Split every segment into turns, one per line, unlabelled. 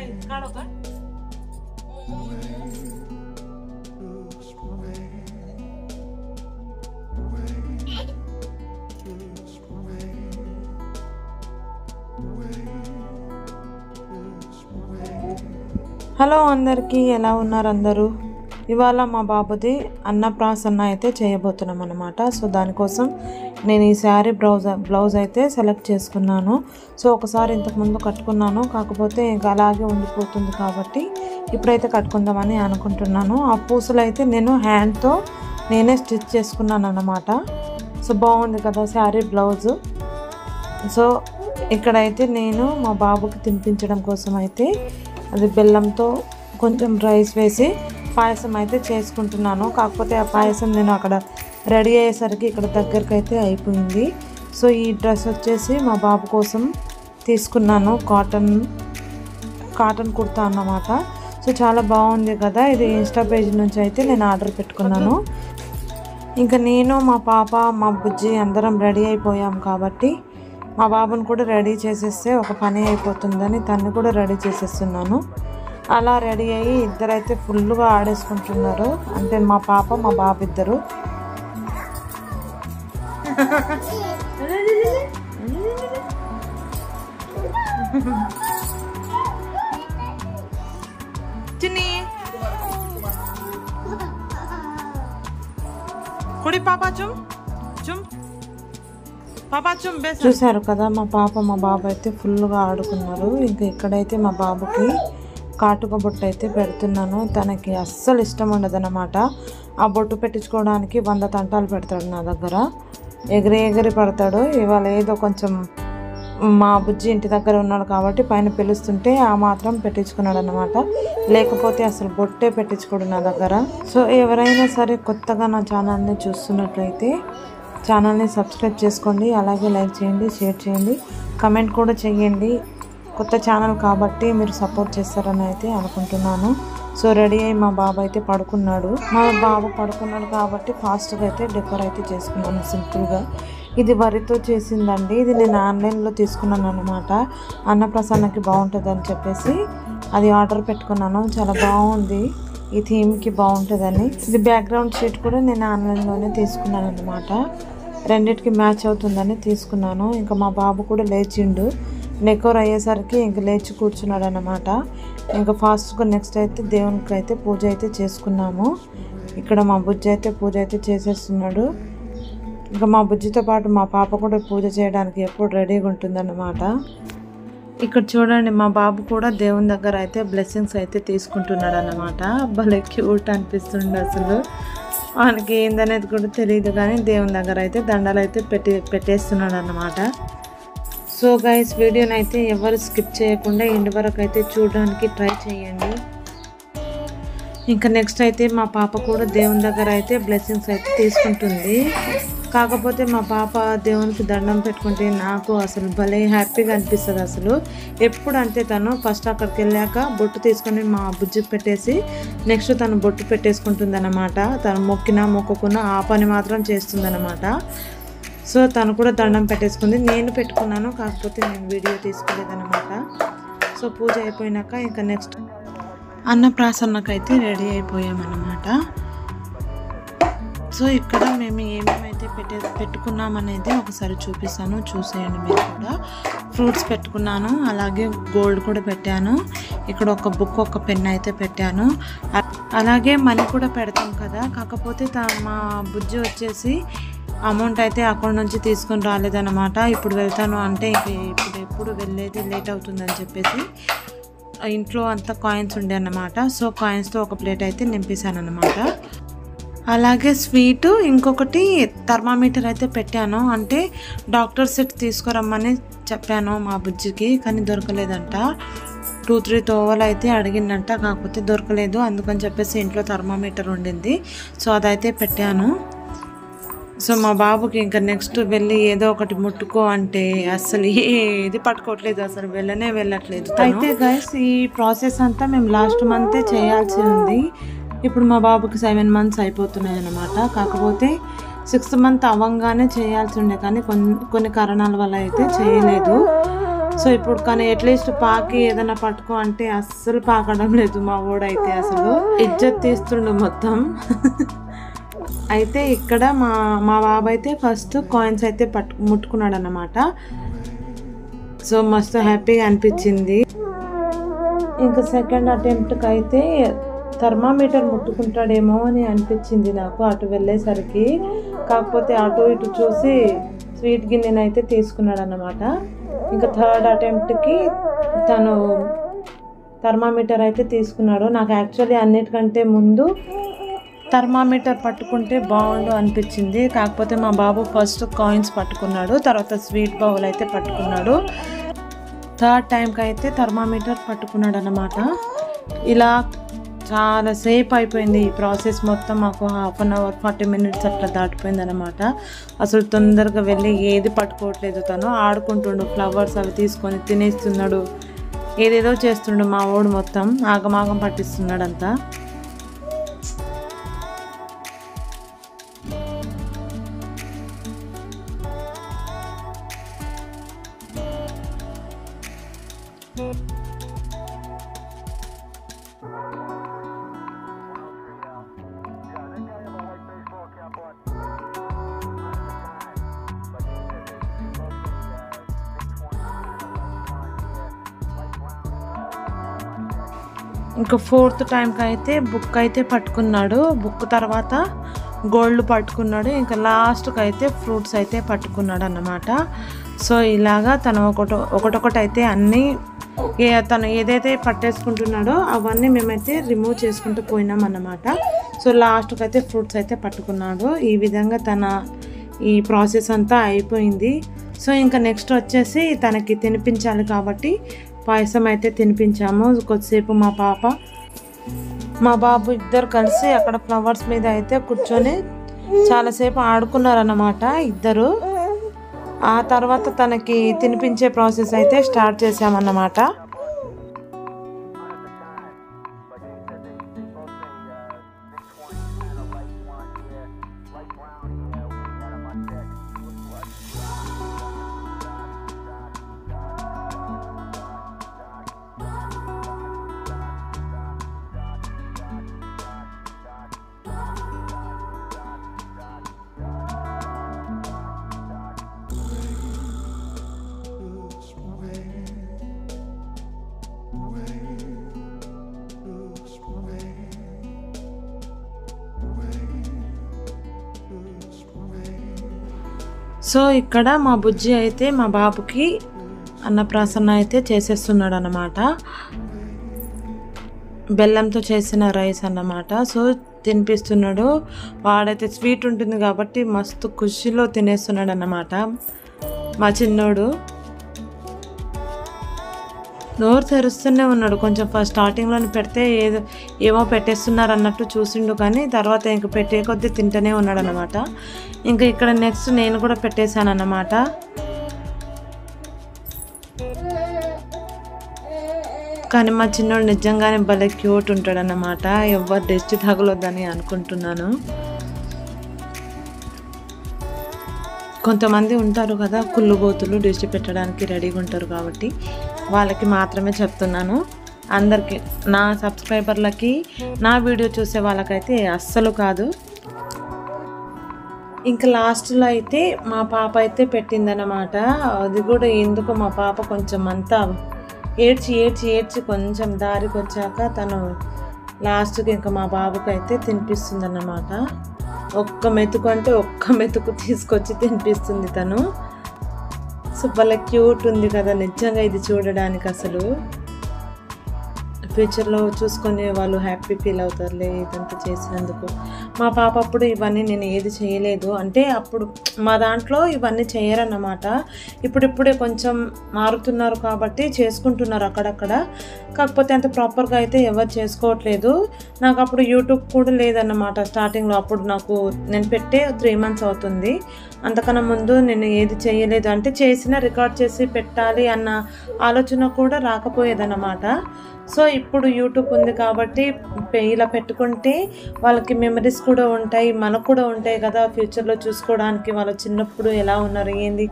Hello అందరికీ, ఎలా ఉన్నారు అందరూ? ఇవాళ మా బాబుది అన్నప్రాసన్న అయితే చేయబోతున్నాం అన్నమాట. సో దానికోసం నేను ఈ శారీ బ్లౌజ్ అయితే సెలెక్ట్ చేసుకున్నాను. సో ఒకసారి ఇంతకుముందు కట్టుకున్నాను, కాకపోతే ఇంకా అలాగే ఉండిపోతుంది కాబట్టి ఇప్పుడైతే కట్టుకుందామని అనుకుంటున్నాను. ఆ పూసలు అయితే నేను హ్యాండ్తో నేనే స్టిచ్ చేసుకున్నాను అన్నమాట. సో బాగుంది కదా శారీ బ్లౌజ్. సో ఇక్కడైతే నేను మా బాబుకి తినిపించడం కోసం అయితే అది బెల్లంతో కొంచెం రైస్ వేసి పాయసం అయితే చేసుకుంటున్నాను. కాకపోతే ఆ పాయసం నేను అక్కడ రెడీ అయ్యేసరికి ఇక్కడ దగ్గరికి అయితే అయిపోయింది. సో ఈ డ్రెస్ వచ్చేసి మా బాబు కోసం తీసుకున్నాను, కాటన్ కుర్తా అన్నమాట. సో చాలా బాగుంది కదా, ఇది ఇన్స్టా పేజ్ నుంచి అయితే నేను ఆర్డర్ పెట్టుకున్నాను. ఇంకా నేను మా పాప మా బుజ్జి అందరం రెడీ అయిపోయాం కాబట్టి మా బాబుని కూడా రెడీ చేసేస్తే ఒక పని అయిపోతుందని తన్ని కూడా రెడీ చేసేస్తున్నాను. అలా రెడీ అయ్యి ఇద్దరైతే ఫుల్గా ఆడేసుకుంటున్నారు, అంటే మా పాప మా బాబు ఇద్దరు. చిన్ని కుడి పాపా చూసారు కదా, మా పాప మా బాబు అయితే ఫుల్గా ఆడుకున్నారు. ఇంకా ఇక్కడైతే మా బాబుకి కాటుక బొట్టు అయితే పెడుతున్నాను. తనకి అస్సలు ఇష్టం ఉండదు అన్నమాట. ఆ బొట్టు పెట్టించుకోవడానికి 100 తంటాలు పెడతాడు నా దగ్గర, ఎగిరి పడతాడు. ఇవాళ ఏదో కొంచెం మా బుజ్జి ఇంటి దగ్గర ఉన్నాడు కాబట్టి పైన పిలుస్తుంటే ఆ మాత్రం పెట్టించుకున్నాడు అన్నమాట. లేకపోతే అసలు బొట్టే పెట్టించుకోడు నా దగ్గర. సో ఎవరైనా సరే కొత్తగా నా ఛానల్ని చూస్తున్నట్లయితే ఛానల్ని సబ్స్క్రైబ్ చేసుకోండి, అలాగే లైక్ చేయండి, షేర్ చేయండి, కమెంట్ కూడా చేయండి. కొత్త ఛానల్ కాబట్టి మీరు సపోర్ట్ చేస్తారని అయితే అనుకుంటున్నాను. సో రెడీ అయ్యి మా బాబు అయితే పడుకున్నాడు. కాబట్టి ఫాస్ట్గా అయితే డెకర్ అయితే చేసుకున్నాను సింపుల్గా. ఇది వరితో చేసిందండి, ఇది నేను ఆన్లైన్లో తీసుకున్నాను అనమాట. అన్నప్రసన్నకి బాగుంటుంది అని చెప్పేసి అది ఆర్డర్ పెట్టుకున్నాను. చాలా బాగుంది, ఈ థీమ్కి బాగుంటుందని. ఇది బ్యాక్గ్రౌండ్ షీట్ కూడా నేను ఆన్లైన్లోనే తీసుకున్నాను అనమాట. రెండిటికి మ్యాచ్ అవుతుందని తీసుకున్నాను. ఇంకా మా బాబు కూడా లేచిండు, డెకోర్ అయ్యేసరికి ఇంక లేచి కూర్చున్నాడు అన్నమాట. ఇంకా ఫాస్ట్గా నెక్స్ట్ అయితే దేవునికి అయితే పూజ అయితే చేసుకున్నాము. ఇక్కడ మా బుజ్జి అయితే పూజ అయితే చేసేస్తున్నాడు. ఇంకా మా బుజ్జితో పాటు మా పాప కూడా పూజ చేయడానికి ఎప్పుడు రెడీగా ఉంటుందన్నమాట. ఇక్కడ చూడండి, మా బాబు కూడా దేవుని దగ్గర అయితే బ్లెస్సింగ్స్ అయితే తీసుకుంటున్నాడు అన్నమాట. భలే క్యూట్ అనిపిస్తుంది అసలు. వానికి ఏందనేది కూడా తెలియదు, కానీ దేవుని దగ్గర అయితే దండలు అయితే పెట్టేస్తున్నాడు అన్నమాట. సో గైస్, వీడియోని అయితే ఎవరు స్కిప్ చేయకుండా ఎండ్ వరకు అయితే చూడడానికి ట్రై చేయండి. ఇంకా నెక్స్ట్ అయితే మా పాప కూడా దేవుని దగ్గర అయితే బ్లెస్సింగ్స్ అయితే తీసుకుంటుంది. కాకపోతే మా పాప దేవునికి దండం పెట్టుకుంటే నాకు అసలు భలే హ్యాపీగా అనిపిస్తుంది అసలు. ఎప్పుడు అంతే, తను ఫస్ట్ అక్కడికి వెళ్ళాక బొట్టు తీసుకొని మా బుజ్జికి పెట్టేసి నెక్స్ట్ తను బొట్టు పెట్టేసుకుంటుంది అన్నమాట. తను మొక్కుకున్నా ఆ పని మాత్రం చేస్తుంది అన్నమాట. సో తను కూడా దండం పెట్టేసుకుంది, నేను పెట్టుకున్నాను, కాకపోతే నేను వీడియో తీసుకోలేదన్నమాట. సో పూజ అయిపోయినాక ఇంకా నెక్స్ట్ అన్నప్రాసన్నకైతే రెడీ అయిపోయామన్నమాట. సో ఇక్కడ మేము ఏమేమైతే పెట్టుకున్నామనేది ఒకసారి చూపిస్తాను, చూసేయండి మీరు కూడా. ఫ్రూట్స్ పెట్టుకున్నాను, అలాగే గోల్డ్ కూడా పెట్టాను. ఇక్కడ ఒక బుక్, ఒక పెన్ అయితే పెట్టాను. అలాగే మనీ కూడా పెడతాం కదా, కాకపోతే మా బుజ్జి వచ్చేసి అమౌంట్ అయితే అకౌంట్ నుంచి తీసుకొని రాలేదన్నమాట. ఇప్పుడు వెళ్తాను అంటే ఎప్పుడు వెళ్ళేది లేట్ అవుతుందని చెప్పేసి ఇంట్లో అంతా కాయిన్స్ ఉండే అన్నమాట. సో కాయిన్స్తో ఒక ప్లేట్ అయితే నింపేశాను అన్నమాట. అలాగే స్వీటు, ఇంకొకటి థర్మామీటర్ అయితే పెట్టాను. అంటే డాక్టర్ సెట్ తీసుకురమ్మని చెప్పాను మా బుజ్జికి, కానీ దొరకలేదంట. 2-3 తోవలు అయితే అడిగిందంట, కాకపోతే దొరకలేదు. అందుకని చెప్పేసి ఇంట్లో థర్మామీటర్ ఉండింది, సో అదైతే పెట్టాను. సో మా బాబుకి ఇంకా నెక్స్ట్ వెళ్ళి ఏదో ఒకటి ముట్టుకో అంటే అసలు ఏది పట్టుకోవట్లేదు, అసలు వెళ్ళట్లేదు. అయితే గైస్, ఈ ప్రాసెస్ అంతా మేము లాస్ట్ మంతే చేయాల్సి ఉంది. ఇప్పుడు మా బాబుకి 7 months అయిపోతున్నాయి అన్నమాట. కాకపోతే 6th month అవ్వంగానే చేయాల్సి ఉండే, కానీ కొన్ని కారణాల వల్ల అయితే చేయలేదు. సో ఇప్పుడు కానీ అట్లీస్ట్ పాకి ఏదైనా పట్టుకో అంటే అస్సలు పాకడం లేదు మా ఓడైతే, అసలు ఇజ్జత్ తీస్తుండు మొత్తం. అయితే ఇక్కడ మా బాబు అయితే ఫస్ట్ కాయిన్స్ అయితే ముట్టుకున్నాడు అన్నమాట. సో మస్తు హ్యాపీగా అనిపించింది. ఇంకా సెకండ్ అటెంప్ట్కి అయితే థర్మామీటర్ ముట్టుకుంటాడేమో అని అనిపించింది నాకు అటు వెళ్ళేసరికి. కాకపోతే అటు ఇటు చూసి స్వీట్ గిన్నెని అయితే తీసుకున్నాడు అన్నమాట. ఇంకా థర్డ్ అటెంప్ట్కి తను థర్మామీటర్ అయితే తీసుకున్నాడు. నాకు యాక్చువల్లీ అన్నిటికంటే ముందు థర్మామీటర్ పట్టుకుంటే బాగుండు అనిపించింది. కాకపోతే మా బాబు ఫస్ట్ కాయిన్స్ పట్టుకున్నాడు, తర్వాత స్వీట్ బౌల్ అయితే పట్టుకున్నాడు. థర్డ్ టైంకి అయితే థర్మామీటర్ పట్టుకున్నాడు అన్నమాట. ఇలా చాలాసేపు అయిపోయింది ఈ ప్రాసెస్ మొత్తం. మాకు 1/2 అవర్ 40 మినిట్స్ అట్లా దాటిపోయింది అనమాట. అసలు తొందరగా వెళ్ళి ఏది పట్టుకోవట్లేదు, తను ఆడుకుంటుండు, ఫ్లవర్స్ అవి తీసుకొని తినేస్తున్నాడు, ఏదేదో చేస్తుండు. మా ఓడు మొత్తం ఆగమాగం పట్టిస్తున్నాడు అంతా. ఇంకా ఫోర్త్ టైంకి అయితే బుక్ అయితే పట్టుకున్నాడు. బుక్ తర్వాత గోల్డ్ పట్టుకున్నాడు. ఇంకా లాస్ట్కి అయితే ఫ్రూట్స్ అయితే పట్టుకున్నాడు అన్నమాట. సో ఇలాగా తను ఒకటొకటి అయితే అన్నీ తను ఏదైతే పట్టేసుకుంటున్నాడో అవన్నీ మేమైతే రిమూవ్ చేసుకుంటూ పోయినాం అన్నమాట. సో లాస్ట్కి అయితే ఫ్రూట్స్ అయితే పట్టుకున్నాడు. ఈ విధంగా తన ఈ ప్రాసెస్ అంతా అయిపోయింది. సో ఇంకా నెక్స్ట్ వచ్చేసి తనకి తినిపించాలి కాబట్టి పాయసం అయితే తినిపించాము. కొద్దిసేపు మా బాబు ఇద్దరు కలిసి అక్కడ ఫ్లవర్స్ మీద అయితే కూర్చొని చాలాసేపు ఆడుకున్నారన్నమాట ఇద్దరు. ఆ తర్వాత తనకి తినిపించే ప్రాసెస్ అయితే స్టార్ట్ చేసామన్నమాట. సో ఇక్కడ మా బుజ్జి అయితే మా బాబుకి అన్నప్రాసన అయితే చేసేస్తున్నాడు అన్నమాట. బెల్లంతో చేసిన రైస్ అన్నమాట. సో తినిపిస్తున్నాడు. వాడైతే స్వీట్ ఉంటుంది కాబట్టి మస్తు ఖుషిలో తినేస్తున్నాడు అన్నమాట మా చిన్నోడు. నోరు తెరుస్తూనే ఉన్నాడు. కొంచెం ఫస్ట్ స్టార్టింగ్లోనే పెడితే ఏమో పెట్టేస్తున్నారు అన్నట్టు చూసిండు, కానీ తర్వాత ఇంక పెట్టే కొద్దీ తింటూనే ఉన్నాడు అన్నమాట. ఇంకా ఇక్కడ నెక్స్ట్ నేను కూడా పెట్టేశాను అన్నమాట. కానీ మా చిన్నోడు నిజంగానే భలే క్యూట్ ఉంటాడు అన్నమాట. ఎవరు దిష్టి తగలొద్దని అనుకుంటున్నాను. కొంతమంది ఉంటారు కదా కుళ్ళుబోతులు, దిష్టి పెట్టడానికి రెడీగా ఉంటారు, కాబట్టి వాళ్ళకి మాత్రమే చెప్తున్నాను. అందరికీ, నా సబ్స్క్రైబర్లకి, నా వీడియో చూసే వాళ్ళకైతే అస్సలు కాదు. ఇంకా లాస్ట్లో అయితే మా పాప అయితే పెట్టిందన్నమాట. అది కూడా ఎందుకు మా పాప కొంచెం అంతా ఏడ్చి కొంచెం దారికి వచ్చాక తను లాస్ట్కి ఇంకా మా బాబుకి అయితే తినిపిస్తుందన్నమాట. ఒక్క మెతుకు అంటే ఒక్క మెతుకు తీసుకొచ్చి తినిపిస్తుంది తను. సో భలే క్యూట్ ఉంది కదా నిజంగా ఇది చూడడానికి. అసలు ఫ్యూచర్లో చూసుకొని వాళ్ళు హ్యాపీ ఫీల్ అవుతారులే ఇదంతా చేసినందుకు. మా పాప అప్పుడు ఇవన్నీ నేను ఏది చేయలేదు, అంటే అప్పుడు మా దాంట్లో ఇవన్నీ చేయరన్నమాట. ఇప్పుడిప్పుడే కొంచెం మారుతున్నారు కాబట్టి చేసుకుంటున్నారు అక్కడక్కడ. కాకపోతే అంత ప్రాపర్గా అయితే ఎవరు చేసుకోవట్లేదు. నాకు అప్పుడు యూట్యూబ్ కూడా లేదన్నమాట స్టార్టింగ్లో. అప్పుడు నేను పెట్టే 3 months అవుతుంది. అంతకన్నా ముందు నేను ఏది చేయలేదు, అంటే చేసినా రికార్డ్ చేసి పెట్టాలి అన్న ఆలోచన కూడా రాకపోయేదన్నమాట. సో ఇప్పుడు యూట్యూబ్ ఉంది కాబట్టి ఇలా పెట్టుకుంటే వాళ్ళకి మెమరీస్ కూడా ఉంటాయి, మనకు కూడా ఉంటాయి కదా ఫ్యూచర్లో చూసుకోవడానికి. వాళ్ళు చిన్నప్పుడు ఎలా ఉన్నారు ఏంది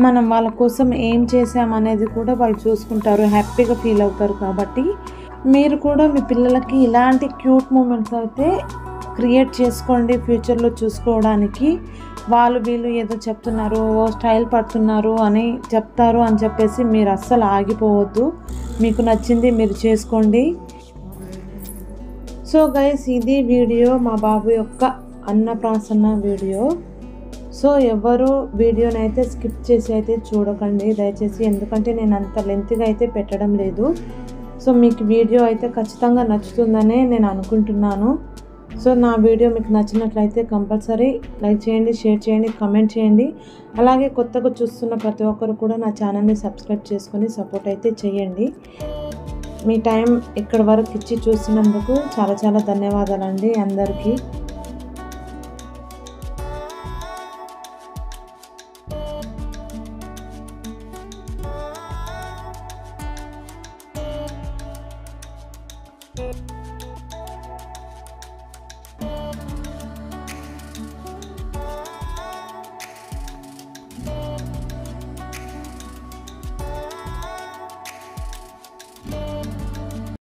మనం వాళ్ళ కోసం ఏం చేసామనేది కూడా వాళ్ళు చూసుకుంటారు, హ్యాపీగా ఫీల్ అవుతారు. కాబట్టి మీరు కూడా మీ పిల్లలకి ఇలాంటి క్యూట్ మూమెంట్స్ అయితే క్రియేట్ చేసుకోండి ఫ్యూచర్లో చూసుకోవడానికి. వీళ్ళు ఏదో చెప్తున్నారు, స్టైల్ పడుతున్నారు అని చెప్తారు అని చెప్పేసి మీరు అస్సలు ఆగిపోవద్దు. మీకు నచ్చింది మీరు చేసుకోండి. సో గైస్, ఇది వీడియో, మా బాబు యొక్క అన్నప్రాసన వీడియో. సో ఎవరు వీడియోని అయితే స్కిప్ చేసి అయితే చూడకండి దయచేసి, ఎందుకంటే నేను అంత లెంత్గా అయితే పెట్టడం లేదు. సో మీకు వీడియో అయితే ఖచ్చితంగా నచ్చుతుందనే నేను అనుకుంటున్నాను. సో నా వీడియో మీకు నచ్చినట్లయితే కంపల్సరీ లైక్ చేయండి, షేర్ చేయండి, కామెంట్ చేయండి. అలాగే కొత్తగా చూస్తున్న ప్రతి ఒక్కరు కూడా నా ఛానల్ని సబ్స్క్రైబ్ చేసుకొని సపోర్ట్ అయితే చేయండి. మీ టైం ఇక్కడ వరకు ఇచ్చి చూస్తున్నందుకు చాలా చాలా ధన్యవాదాలండి అందరికీ.